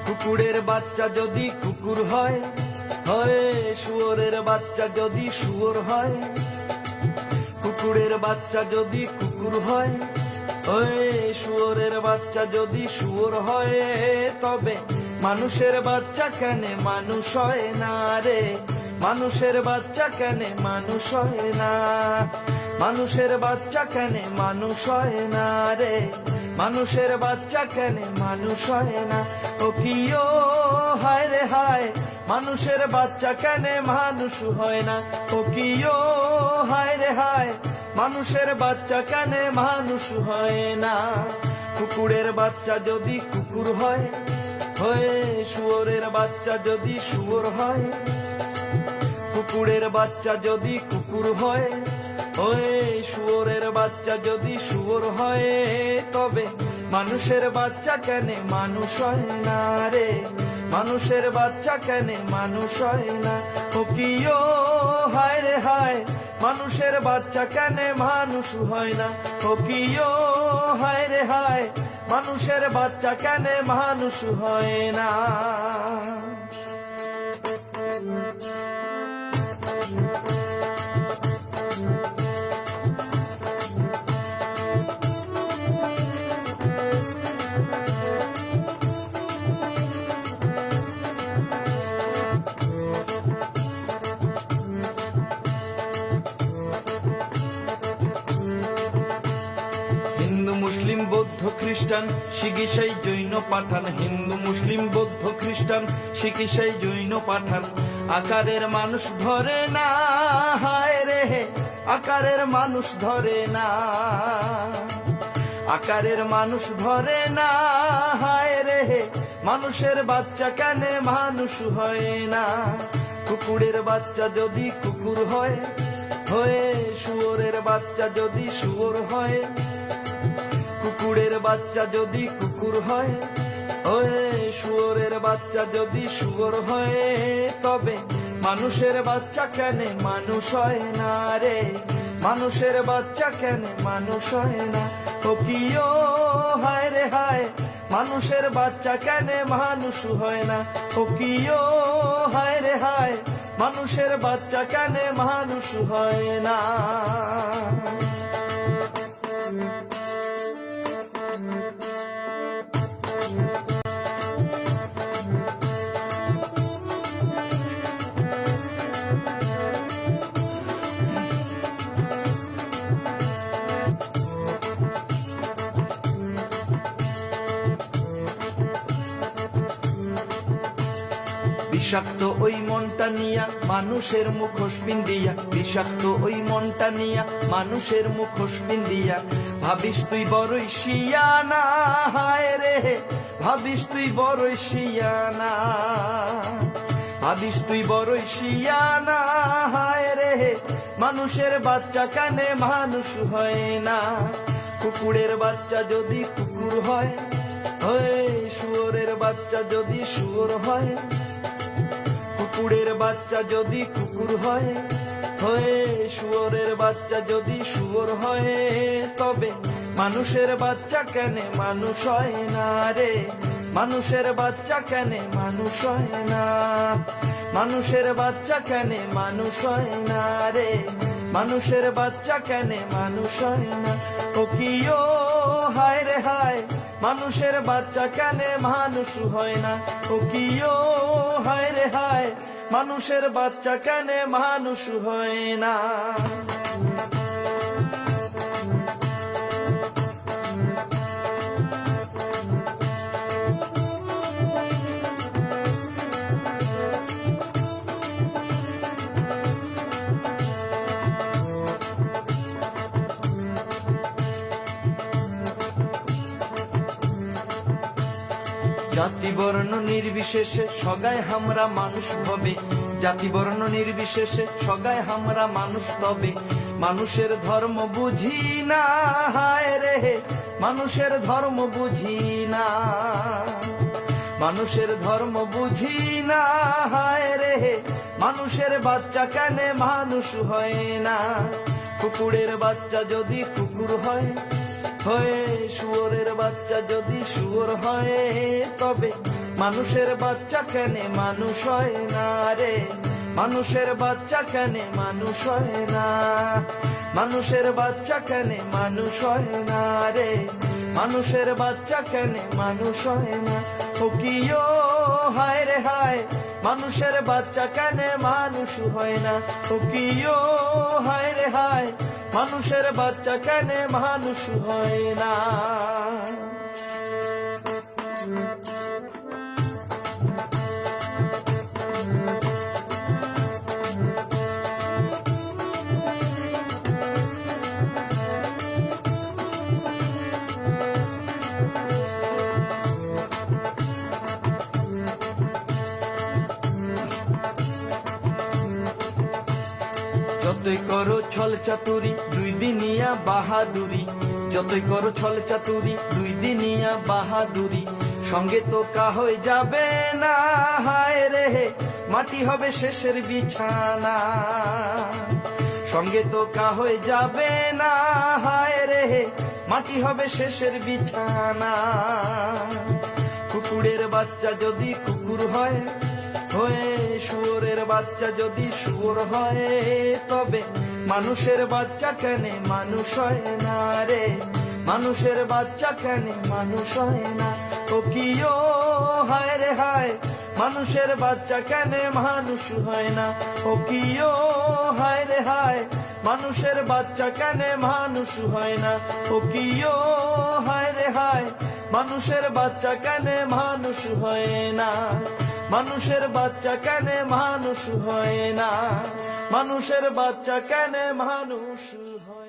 কুকুরের বাচ্চা যদি কুকুর হয়, হয় শুয়োরের বাচ্চা যদি শুয়োর হয়। কুকুরের বাচ্চা যদি কুকুর হয়, হয় শুয়োরের বাচ্চা যদি শুয়োর হয়। তবে মানুষের বাচ্চা কেন মানুষ হয় না রে? মানুষের বাচ্চা কেন মানুষ হয় না? মানুষের বাচ্চা কেন মানুষ হয় না রে? মানুষের বাচ্চা কেন মানুষ হয় না? ও কিও হায় রে হায়, মানুষের বাচ্চা কেন মানুষ হয় না? ও কিও হায় রে হায়, মানুষের বাচ্চা কেন মানুষ হয় না? কুকুরের বাচ্চা যদি কুকুর হয়, হয় শুয়োরের বাচ্চা যদি শুয়োর হয়। কুকুরের বাচ্চা যদি কুকুর হয়, ওই শুয়োরের বাচ্চা যদি শুয়োর হয়। তবে মানুষের বাচ্চা কেন মানুষ হয় না রে? মানুষের বাচ্চা কেন মানুষ হয় না? ও কিও হায় রে হায়, মানুষের বাচ্চা কেন মানুষ হয় না? ও কিও হায় রে হায়, মানুষের বাচ্চা কেন মানুষ হয় না? হিন্দু মুসলিম বৌদ্ধ খ্রিস্টান শিখ ইসাই জৈন পাঠান। হিন্দু মুসলিম বৌদ্ধ খ্রিস্টান শিখ ইসাই জৈন পাঠান। আকারের মানুষ ধরে না, হায় রে আকারের মানুষ ধরে না। আকারের মানুষ ধরে না, হায় রে মানুষের বাচ্চা কেন মানুষ হয় না? কুকুরের বাচ্চা যদি কুকুর হয়, হয়ে শুয়োরের বাচ্চা যদি শুয়োর হয়। কুকুরের বাচ্চা যদি কুকুর হয়, ওয়ে শুয়োরের বাচ্চা যদি শুয়োর হয়। তবে মানুষের বাচ্চা কেন মানুষ হয় না রে? মানুষের বাচ্চা কেন মানুষ হয় না? ও কিও হায় রে হায়, মানুষের বাচ্চা কেন মানুষ হয় না? ও কিও হায় রে হায়, মানুষের বাচ্চা কেন মানুষ হয় না? বিষাক্ত ওই মনটা নিয়া মানুষের মুখোশ পিন্দিয়া, বিষাক্ত ওই মনটা নিয়া মানুষের মুখোশ পিন্দিয়া। ভাবিস তুই বড়ই শিয়ানা, হায় রে ভাবিস তুই বড়ই শিয়ানা। ভাবিস তুই বড়ই শিয়ানা, হায় রে মানুষের বাচ্চা কেন মানুষ হয় না? কুকুরের বাচ্চা যদি কুকুর হয়, হয় শুয়োরের বাচ্চা যদি শুয়োর হয়। কুকুরের বাচ্চা যদি কুকুর হয়, হয় শুয়োরের বাচ্চা যদি শুয়োর হয়। তবে মানুষের বাচ্চা কেন মানুষ হয় না রে? মানুষের বাচ্চা কেন মানুষ হয় না? মানুষের বাচ্চা কেন মানুষ হয় না রে? মানুষের বাচ্চা কেন মানুষ হয় না? ও কিও হায় রে হায়, মানুষের বাচ্চা কেন মানুষ হয় না? ও কিও হায় রে হায়, মানুষের বাচ্চা কেন মানুষ হয় না? জাতি বর্ণ নির্বিশেষে সগায় হামরা মানুষ হবে। জাতি বর্ণ নির্বিশেষে সগায় হামরা মানুষ তবে। মানুষের ধর্ম বুঝি না, হায় রে মানুষের ধর্ম বুঝি না। মানুষের ধর্ম বুঝি না, হায় রে মানুষের বাচ্চা কেন মানুষ হয় না? কুকুরের বাচ্চা যদি কুকুর হয়, হয়ে শুয়োরের বাচ্চা যদি শুয়োর হয়, তবে মানুষের বাচ্চা কেন মানুষ হয় না রে? মানুষের বাচ্চা কেন মানুষ হয় না? মানুষের বাচ্চা কেন মানুষ হয় না রে? মানুষের বাচ্চা কেন মানুষ হয় না? ও কি ও হায় রে হায়, মানুষের বাচ্চা কেন মানুষ হয় না? ও কি ও হায় রে হায়, মানুষের বাচ্চা কেন মানুষ হয় না? যতই করো ছল চাতুরি দুই দিনিয়া বাহাদুরি, যতই করো ছল চাতুরি দুই দিনিয়া বাহাদুরি, সঙ্গে তো কা হয়ে যাবে না হায় রে, মাটি হবে শেষের বিছানা। সঙ্গে তো কা হয়ে যাবে না হায় রে, মাটি হবে শেষের বিছানা। কুকুরের বাচ্চা যদি কুকুর হয়, হয়ে শুয়োরের বাচ্চা যদি শুয়োর হয়, তবে মানুষের বাচ্চা কেন মানুষ হয় না রে? মানুষের বাচ্চা কেন মানুষ হয় না? ও কি ও হায় রে হায়, মানুষের বাচ্চা কেন মানুষ হয় না? ও কি ও হায় রে হায়, মানুষের বাচ্চা কেন মানুষ হয় না? ও কি ও হায় রে হায়, মানুষের বাচ্চা কেন মানুষ হয় না? মানুষের বাচ্চা কেন মানুষ হয় না? মানুষের বাচ্চা কেন মানুষ হয়?